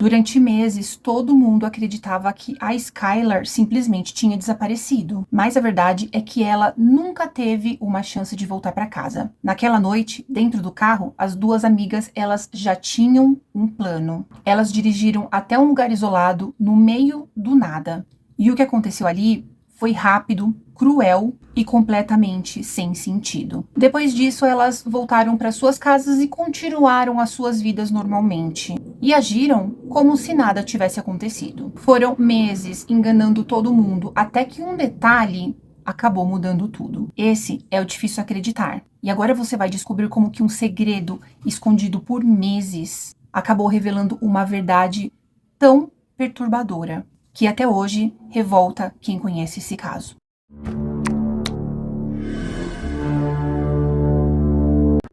Durante meses, todo mundo acreditava que a Skylar simplesmente tinha desaparecido, mas a verdade é que ela nunca teve uma chance de voltar para casa. Naquela noite, dentro do carro, as duas amigas, elas já tinham um plano. Elas dirigiram até um lugar isolado, no meio do nada. E o que aconteceu ali foi rápido, cruel e completamente sem sentido. Depois disso, elas voltaram para suas casas e continuaram as suas vidas normalmente. E agiram como se nada tivesse acontecido. Foram meses enganando todo mundo, até que um detalhe acabou mudando tudo. Esse é o difícil acreditar. E agora você vai descobrir como que um segredo escondido por meses acabou revelando uma verdade tão perturbadora que até hoje revolta quem conhece esse caso.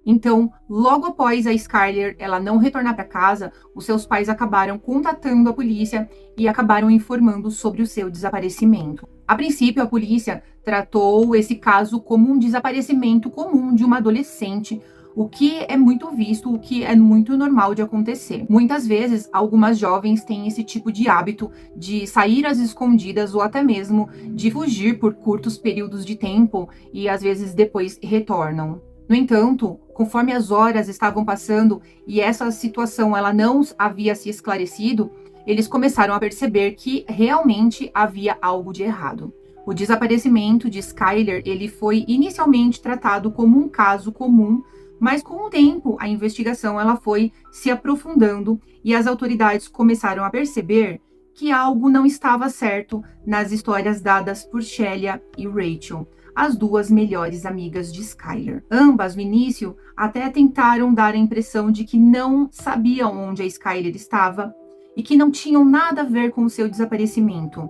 Então, logo após a Skylar ela não retornar para casa, os seus pais acabaram contatando a polícia e acabaram informando sobre o seu desaparecimento. A princípio, a polícia tratou esse caso como um desaparecimento comum de uma adolescente, o que é muito visto, o que é muito normal de acontecer. Muitas vezes, algumas jovens têm esse tipo de hábito de sair às escondidas ou até mesmo de fugir por curtos períodos de tempo e às vezes depois retornam. No entanto, conforme as horas estavam passando e essa situação ela não havia se esclarecido, eles começaram a perceber que realmente havia algo de errado. O desaparecimento de Skylar, ele foi inicialmente tratado como um caso comum, mas com o tempo a investigação ela foi se aprofundando e as autoridades começaram a perceber que algo não estava certo nas histórias dadas por Shelia e Rachel, as duas melhores amigas de Skylar. Ambas, no início, até tentaram dar a impressão de que não sabiam onde a Skylar estava e que não tinham nada a ver com o seu desaparecimento.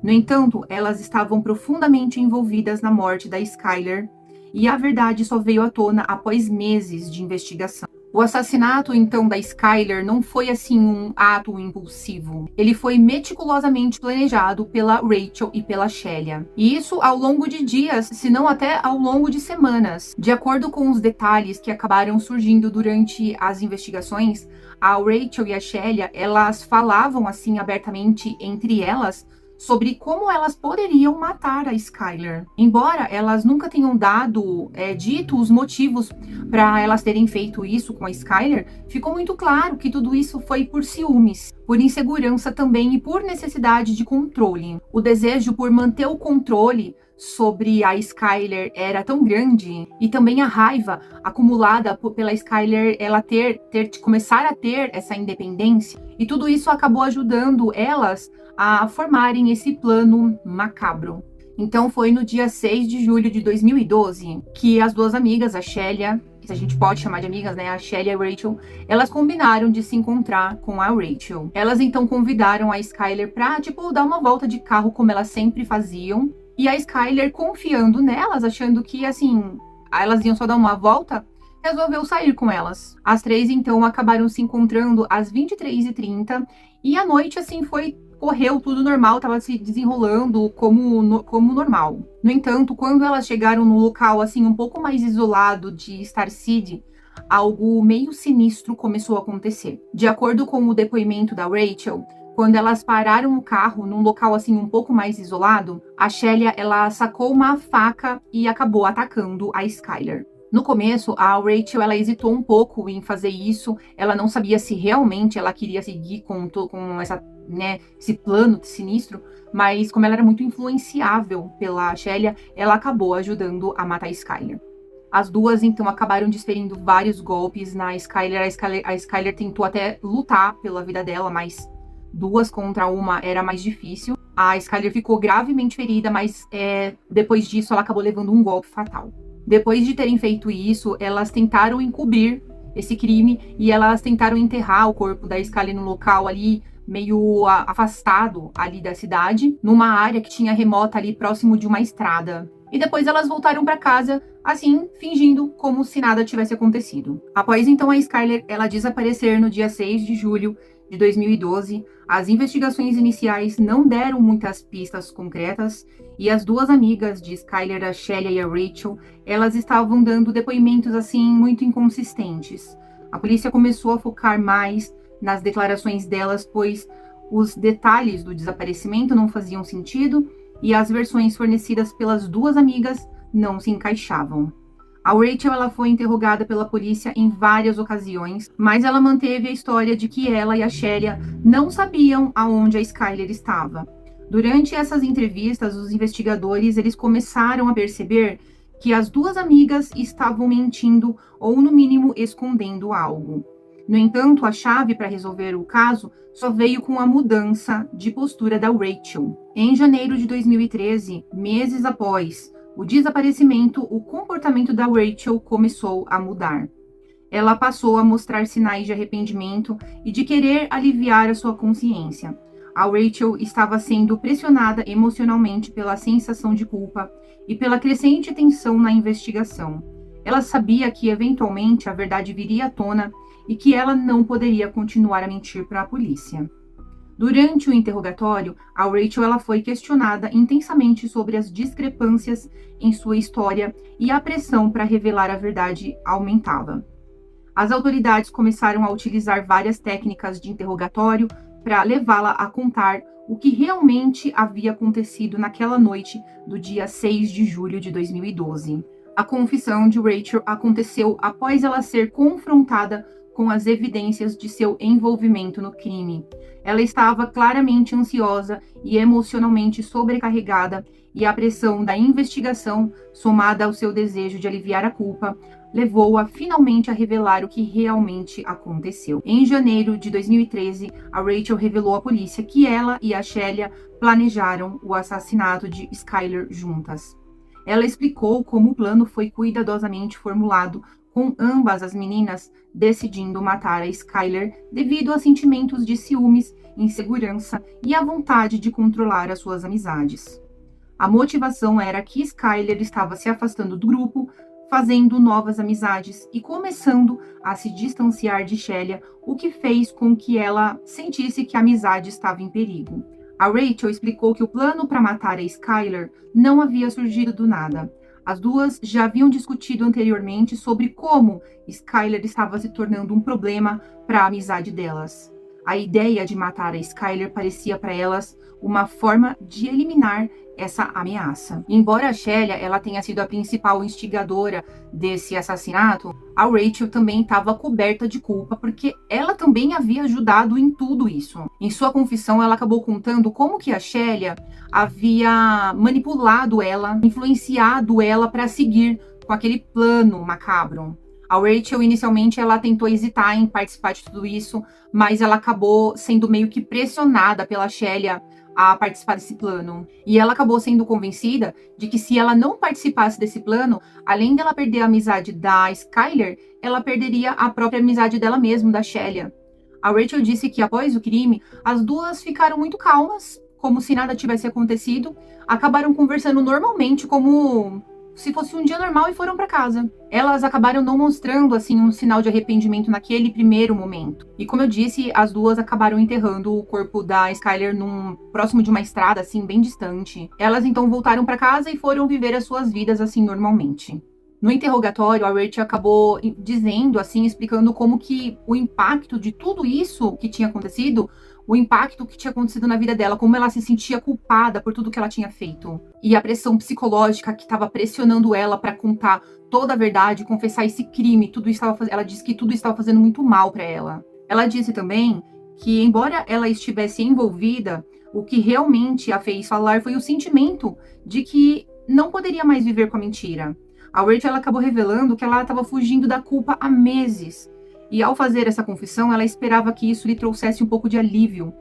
No entanto, elas estavam profundamente envolvidas na morte da Skylar e a verdade só veio à tona após meses de investigação. O assassinato, então, da Skylar não foi, assim, um ato impulsivo. Ele foi meticulosamente planejado pela Rachel e pela Shelia. E isso ao longo de dias, se não até ao longo de semanas. De acordo com os detalhes que acabaram surgindo durante as investigações, a Rachel e a Shelia, elas falavam, assim, abertamente entre elas, sobre como elas poderiam matar a Skylar. Embora elas nunca tenham dito os motivos para elas terem feito isso com a Skylar, ficou muito claro que tudo isso foi por ciúmes, por insegurança também e por necessidade de controle. O desejo por manter o controle sobre a Skylar era tão grande e também a raiva acumulada pela Skylar ela começar a ter essa independência, e tudo isso acabou ajudando elas a formarem esse plano macabro. Então foi no dia 6 de julho de 2012 que as duas amigas, a Shelia, que a gente pode chamar de amigas, né, a Shelia e a Rachel, elas combinaram de se encontrar com a Rachel. Elas então convidaram a Skylar pra, dar uma volta de carro como elas sempre faziam. E a Skylar, confiando nelas, achando que, assim, elas iam só dar uma volta, resolveu sair com elas. As três, então, acabaram se encontrando às 23h30 e a noite, assim, correu tudo normal, estava se desenrolando como normal. No entanto, quando elas chegaram no local, assim, um pouco mais isolado de Star City, algo meio sinistro começou a acontecer. De acordo com o depoimento da Rachel, quando elas pararam o carro num local assim um pouco mais isolado, a Shelia ela sacou uma faca e acabou atacando a Skylar. No começo, a Rachel ela hesitou um pouco em fazer isso. Ela não sabia se realmente ela queria seguir com esse plano sinistro, mas como ela era muito influenciável pela Shelia, ela acabou ajudando a matar a Skylar. As duas, então, acabaram desferindo vários golpes na Skylar. A Skylar tentou até lutar pela vida dela, mas 2 contra 1 era mais difícil. A Skylar ficou gravemente ferida, mas depois disso ela acabou levando um golpe fatal. Depois de terem feito isso, elas tentaram encobrir esse crime e elas tentaram enterrar o corpo da Skylar num local ali meio afastado ali da cidade, numa área que tinha remota ali próximo de uma estrada. E depois elas voltaram para casa, assim, fingindo como se nada tivesse acontecido. Após então a Skylar ela desaparecer no dia 6 de julho de 2012, as investigações iniciais não deram muitas pistas concretas e as duas amigas de Skylar, a Shelia e a Rachel, elas estavam dando depoimentos assim muito inconsistentes. A polícia começou a focar mais nas declarações delas, pois os detalhes do desaparecimento não faziam sentido e as versões fornecidas pelas duas amigas não se encaixavam. A Rachel ela foi interrogada pela polícia em várias ocasiões, mas ela manteve a história de que ela e a Shelia não sabiam aonde a Skyler estava. Durante essas entrevistas, os investigadores eles começaram a perceber que as duas amigas estavam mentindo ou, no mínimo, escondendo algo. No entanto, a chave para resolver o caso só veio com a mudança de postura da Rachel. Em janeiro de 2013, meses após o desaparecimento, o comportamento da Rachel começou a mudar. Ela passou a mostrar sinais de arrependimento e de querer aliviar a sua consciência. A Rachel estava sendo pressionada emocionalmente pela sensação de culpa e pela crescente tensão na investigação. Ela sabia que, eventualmente, a verdade viria à tona e que ela não poderia continuar a mentir para a polícia. Durante o interrogatório, a Rachel ela foi questionada intensamente sobre as discrepâncias em sua história e a pressão para revelar a verdade aumentava. As autoridades começaram a utilizar várias técnicas de interrogatório para levá-la a contar o que realmente havia acontecido naquela noite do dia 6 de julho de 2012. A confissão de Rachel aconteceu após ela ser confrontada com as evidências de seu envolvimento no crime. Ela estava claramente ansiosa e emocionalmente sobrecarregada, e a pressão da investigação, somada ao seu desejo de aliviar a culpa, levou-a finalmente a revelar o que realmente aconteceu. Em janeiro de 2013, a Rachel revelou à polícia que ela e a Shelia planejaram o assassinato de Skyler juntas. Ela explicou como o plano foi cuidadosamente formulado, com ambas as meninas decidindo matar a Skyler devido a sentimentos de ciúmes, insegurança e a vontade de controlar as suas amizades. A motivação era que Skyler estava se afastando do grupo, fazendo novas amizades e começando a se distanciar de Shelia, o que fez com que ela sentisse que a amizade estava em perigo. A Rachel explicou que o plano para matar a Skyler não havia surgido do nada. As duas já haviam discutido anteriormente sobre como Skyler estava se tornando um problema para a amizade delas. A ideia de matar a Skyler parecia para elas uma forma de eliminar essa ameaça. Embora a Shelia ela tenha sido a principal instigadora desse assassinato, a Rachel também estava coberta de culpa porque ela também havia ajudado em tudo isso. Em sua confissão, ela acabou contando como que a Shelia havia manipulado ela, influenciado ela para seguir com aquele plano macabro. A Rachel, inicialmente, ela tentou hesitar em participar de tudo isso, mas ela acabou sendo meio que pressionada pela Shelia a participar desse plano. E ela acabou sendo convencida de que se ela não participasse desse plano, além dela perder a amizade da Skyler, ela perderia a própria amizade dela mesma, da Shelia. A Rachel disse que após o crime, as duas ficaram muito calmas, como se nada tivesse acontecido, acabaram conversando normalmente, como se fosse um dia normal, e foram para casa. Elas acabaram não mostrando assim um sinal de arrependimento naquele primeiro momento. E como eu disse, as duas acabaram enterrando o corpo da Skyler próximo de uma estrada assim bem distante. Elas então voltaram para casa e foram viver as suas vidas assim normalmente. No interrogatório, a Rachel acabou dizendo assim, explicando como que o impacto de tudo isso que tinha acontecido, o impacto que tinha acontecido na vida dela, como ela se sentia culpada por tudo que ela tinha feito. E a pressão psicológica que estava pressionando ela para contar toda a verdade, confessar esse crime, ela disse que tudo estava fazendo muito mal para ela. Ela disse também que, embora ela estivesse envolvida, o que realmente a fez falar foi o sentimento de que não poderia mais viver com a mentira. A Rachel ela acabou revelando que ela estava fugindo da culpa há meses. E ao fazer essa confissão, ela esperava que isso lhe trouxesse um pouco de alívio,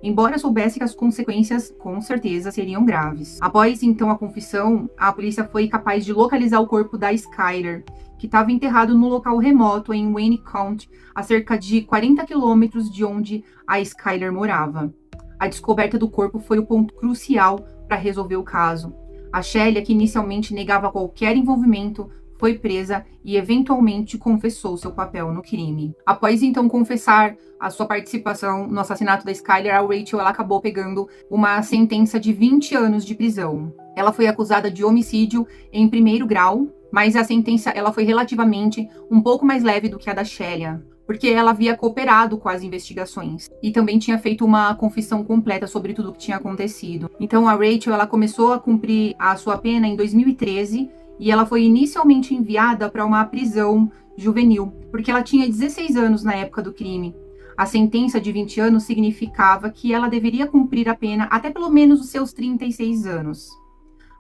embora soubesse que as consequências, com certeza, seriam graves. Após, então, a confissão, a polícia foi capaz de localizar o corpo da Skyler, que estava enterrado no local remoto em Wayne County, a cerca de 40 quilômetros de onde a Skyler morava. A descoberta do corpo foi o ponto crucial para resolver o caso. A Shelia, que inicialmente negava qualquer envolvimento, foi presa e eventualmente confessou seu papel no crime. Após então confessar a sua participação no assassinato da Skyler, a Rachel ela acabou pegando uma sentença de 20 anos de prisão. Ela foi acusada de homicídio em primeiro grau, mas a sentença ela foi relativamente um pouco mais leve do que a da Shelia. porque ela havia cooperado com as investigações e também tinha feito uma confissão completa sobre tudo o que tinha acontecido. Então a Rachel, ela começou a cumprir a sua pena em 2013 e ela foi inicialmente enviada para uma prisão juvenil, porque ela tinha 16 anos na época do crime. A sentença de 20 anos significava que ela deveria cumprir a pena até pelo menos os seus 36 anos.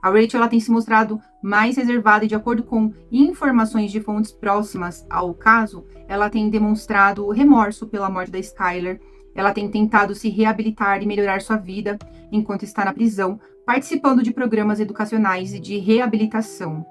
A Rachel, ela tem se mostrado mais reservada e, de acordo com informações de fontes próximas ao caso, ela tem demonstrado remorso pela morte da Skyler. Ela tem tentado se reabilitar e melhorar sua vida enquanto está na prisão, participando de programas educacionais e de reabilitação.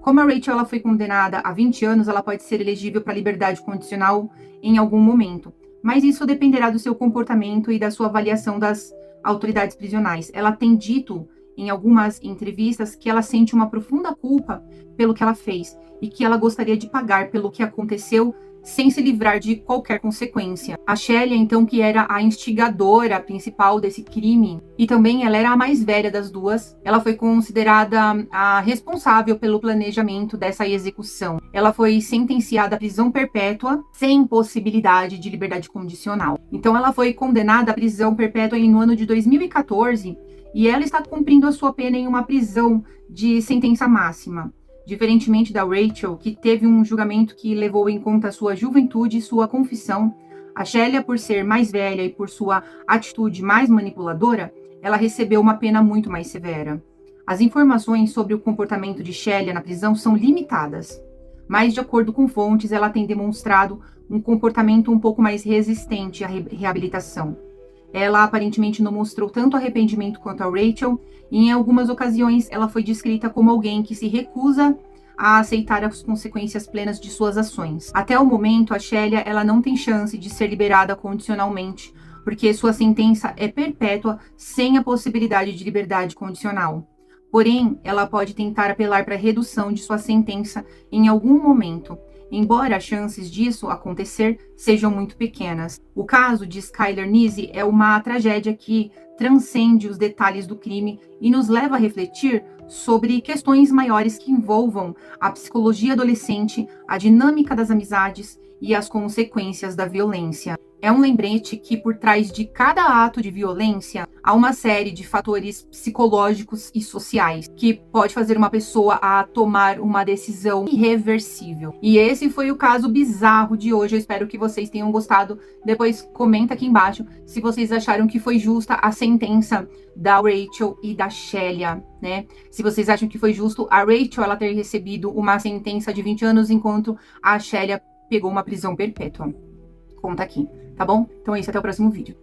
Como a Rachel, ela foi condenada a 20 anos, ela pode ser elegível para liberdade condicional em algum momento, mas isso dependerá do seu comportamento e da sua avaliação das autoridades prisionais. Ela tem dito em algumas entrevistas que ela sente uma profunda culpa pelo que ela fez e que ela gostaria de pagar pelo que aconteceu sem se livrar de qualquer consequência. A Shelia, então, que era a instigadora principal desse crime, e também ela era a mais velha das duas, ela foi considerada a responsável pelo planejamento dessa execução. Ela foi sentenciada à prisão perpétua, sem possibilidade de liberdade condicional. Então, ela foi condenada à prisão perpétua no ano de 2014, e ela está cumprindo a sua pena em uma prisão de sentença máxima. Diferentemente da Rachel, que teve um julgamento que levou em conta sua juventude e sua confissão, a Shelia, por ser mais velha e por sua atitude mais manipuladora, ela recebeu uma pena muito mais severa. As informações sobre o comportamento de Shelia na prisão são limitadas, mas, de acordo com fontes, ela tem demonstrado um comportamento um pouco mais resistente à reabilitação. Ela aparentemente não mostrou tanto arrependimento quanto a Rachel, e em algumas ocasiões ela foi descrita como alguém que se recusa a aceitar as consequências plenas de suas ações. Até o momento, a Shelia, ela não tem chance de ser liberada condicionalmente, porque sua sentença é perpétua sem a possibilidade de liberdade condicional. Porém, ela pode tentar apelar para a redução de sua sentença em algum momento, embora as chances disso acontecer sejam muito pequenas. O caso de Skyler Neese é uma tragédia que transcende os detalhes do crime e nos leva a refletir sobre questões maiores que envolvam a psicologia adolescente, a dinâmica das amizades e as consequências da violência. É um lembrete que por trás de cada ato de violência há uma série de fatores psicológicos e sociais que pode fazer uma pessoa a tomar uma decisão irreversível. E esse foi o caso bizarro de hoje. Eu espero que vocês tenham gostado. Depois comenta aqui embaixo se vocês acharam que foi justa a sentença da Rachel e da Shelia, né? Se vocês acham que foi justo a Rachel ela ter recebido uma sentença de 20 anos enquanto a Shelia pegou uma prisão perpétua. Conta aqui, tá bom? Então é isso, até o próximo vídeo.